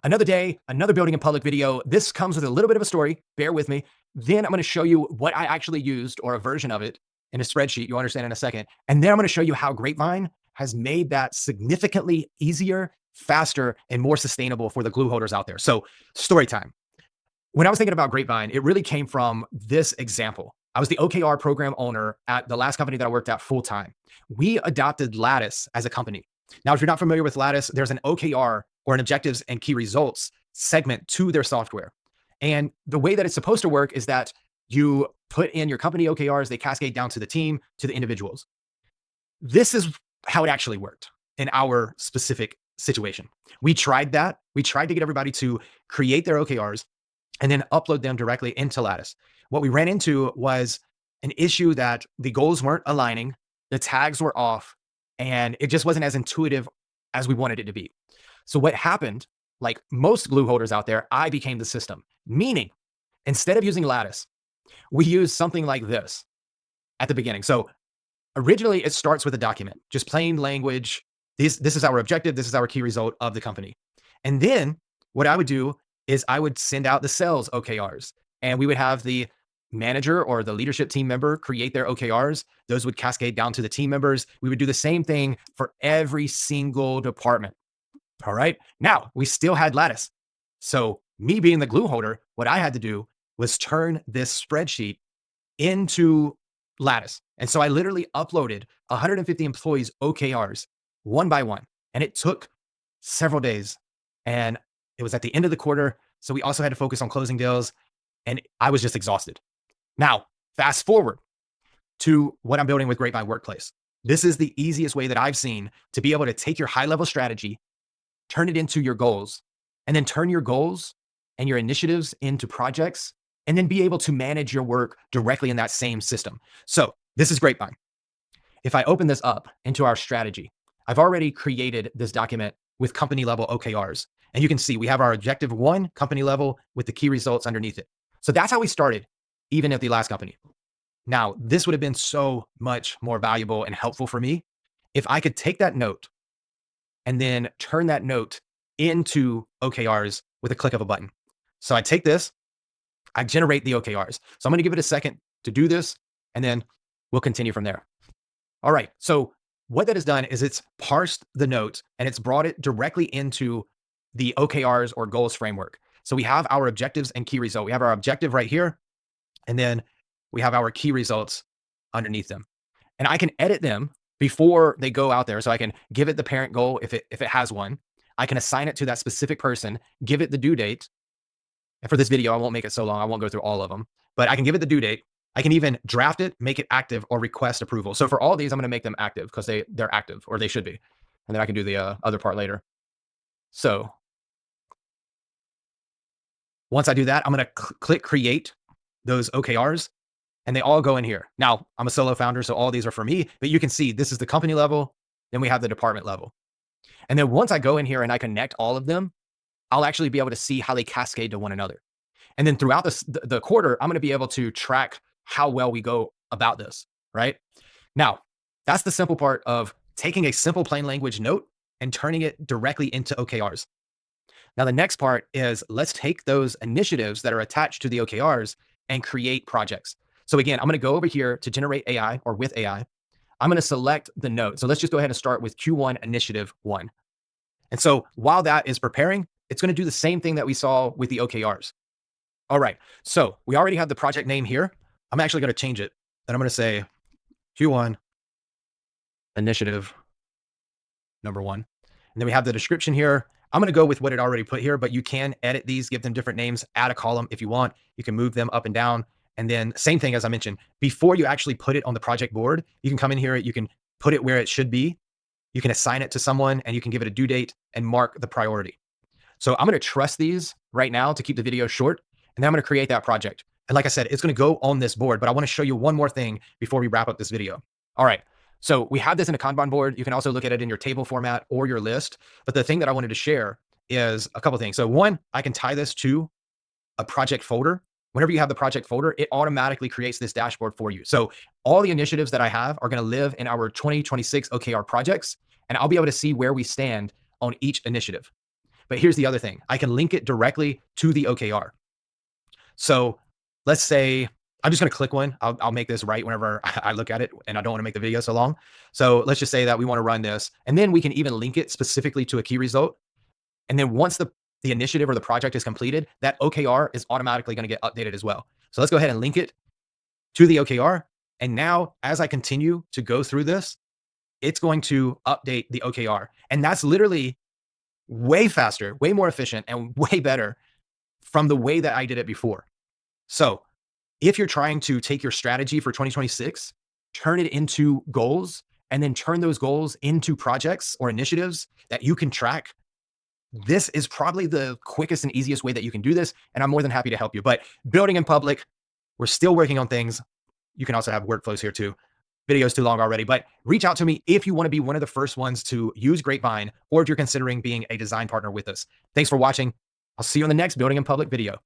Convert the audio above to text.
Another day, another building in public video. This comes with a little bit of a story. Bear with me. Then I'm going to show you what I actually used or a version of it in a spreadsheet. You'll understand in a second. And then I'm going to show you how Grapevine has made that significantly easier, faster, and more sustainable for the glue holders out there. So story time. When I was thinking about Grapevine, it really came from this example. I was the OKR program owner at the last company that I worked at full time. We adopted Lattice as a company. Now, if you're not familiar with Lattice, there's an OKR or an objectives and key results segment to their software. And the way that it's supposed to work is that you put in your company OKRs, they cascade down to the team, to the individuals. This is how it actually worked in our specific situation. We tried that. We tried to get everybody to create their OKRs and then upload them directly into Lattice. What we ran into was an issue that the goals weren't aligning, the tags were off, and it just wasn't as intuitive as we wanted it to be. So what happened, like most glue holders out there, I became the system, meaning instead of using Lattice, we use something like this at the beginning. So originally it starts with a document, just plain language. This is our objective. This is our key result of the company. And then what I would do is I would send out the sales OKRs, and we would have the manager or the leadership team member create their OKRs. Those would cascade down to the team members. We would do the same thing for every single department. All right. Now we still had Lattice. So me being the glue holder, what I had to do was turn this spreadsheet into Lattice. And so I literally uploaded 150 employees OKRs one by one. And it took several days. And it was at the end of the quarter. So we also had to focus on closing deals. And I was just exhausted. Now, fast forward to what I'm building with Grapevine Workplace. This is the easiest way that I've seen to be able to take your high-level strategy, turn it into your goals, and then turn your goals and your initiatives into projects, and then be able to manage your work directly in that same system. So this is Grapevine. If I open this up into our strategy, I've already created this document with company level OKRs. And you can see we have our objective 1 company level with the key results underneath it. So that's how we started, even at the last company. Now, this would have been so much more valuable and helpful for me if I could take that note and then turn that note into OKRs with a click of a button. So I take this, I generate the OKRs. So I'm going to give it a second to do this, and then we'll continue from there. All right. So what that has done is it's parsed the note and it's brought it directly into the OKRs or goals framework. So we have our objectives and key result. We have our objective right here, and then we have our key results underneath them. And I can edit them before they go out there. So I can give it the parent goal if it has one. I can assign it to that specific person, give it the due date. And for this video, I won't make it so long. I won't go through all of them, but I can give it the due date. I can even draft it, make it active, or request approval. So for all these, I'm going to make them active because they're active, or they should be. And then I can do the other part later. So once I do that, I'm going to click create those OKRs, and they all go in here. Now, I'm a solo founder, so all these are for me, but you can see this is the company level. Then we have the department level. And then once I go in here and I connect all of them, I'll actually be able to see how they cascade to one another. And then throughout the quarter, I'm going to be able to track how well we go about this, right? Now, that's the simple part of taking a simple plain language note and turning it directly into OKRs. Now, the next part is let's take those initiatives that are attached to the OKRs and create projects. So again, I'm going to go over here to generate AI or with AI. I'm going to select the note. So let's just go ahead and start with Q1 Initiative 1. And so while that is preparing, it's going to do the same thing that we saw with the OKRs. All right. So we already have the project name here. I'm actually going to change it. And I'm going to say Q1 Initiative number 1. And then we have the description here. I'm going to go with what it already put here, but you can edit these, give them different names, add a column if you want. You can move them up and down. And then same thing as I mentioned, before you actually put it on the project board, you can come in here, you can put it where it should be. You can assign it to someone and you can give it a due date and mark the priority. So I'm going to trust these right now to keep the video short. And then I'm going to create that project. And like I said, it's going to go on this board, but I want to show you one more thing before we wrap up this video. All right. So we have this in a Kanban board. You can also look at it in your table format or your list. But the thing that I wanted to share is a couple of things. So one, I can tie this to a project folder. Whenever you have the project folder, it automatically creates this dashboard for you. So all the initiatives that I have are going to live in our 2026 OKR projects, and I'll be able to see where we stand on each initiative. But here's the other thing. I can link it directly to the OKR. So let's say I'm just going to click one. I'll make this right whenever I look at it, and I don't want to make the video so long. So let's just say that we want to run this, and then we can even link it specifically to a key result. And then once the initiative or the project is completed, that OKR is automatically going to get updated as well. So let's go ahead and link it to the OKR. And now as I continue to go through this, it's going to update the OKR. And that's literally way faster, way more efficient, and way better from the way that I did it before. So if you're trying to take your strategy for 2026, turn it into goals, and then turn those goals into projects or initiatives that you can track, this is probably the quickest and easiest way that you can do this. And I'm more than happy to help you. But building in public, we're still working on things. You can also have workflows here too. Video's too long already, but reach out to me if you want to be one of the first ones to use Grapevine, or if you're considering being a design partner with us. Thanks for watching. I'll see you in the next Building in Public video.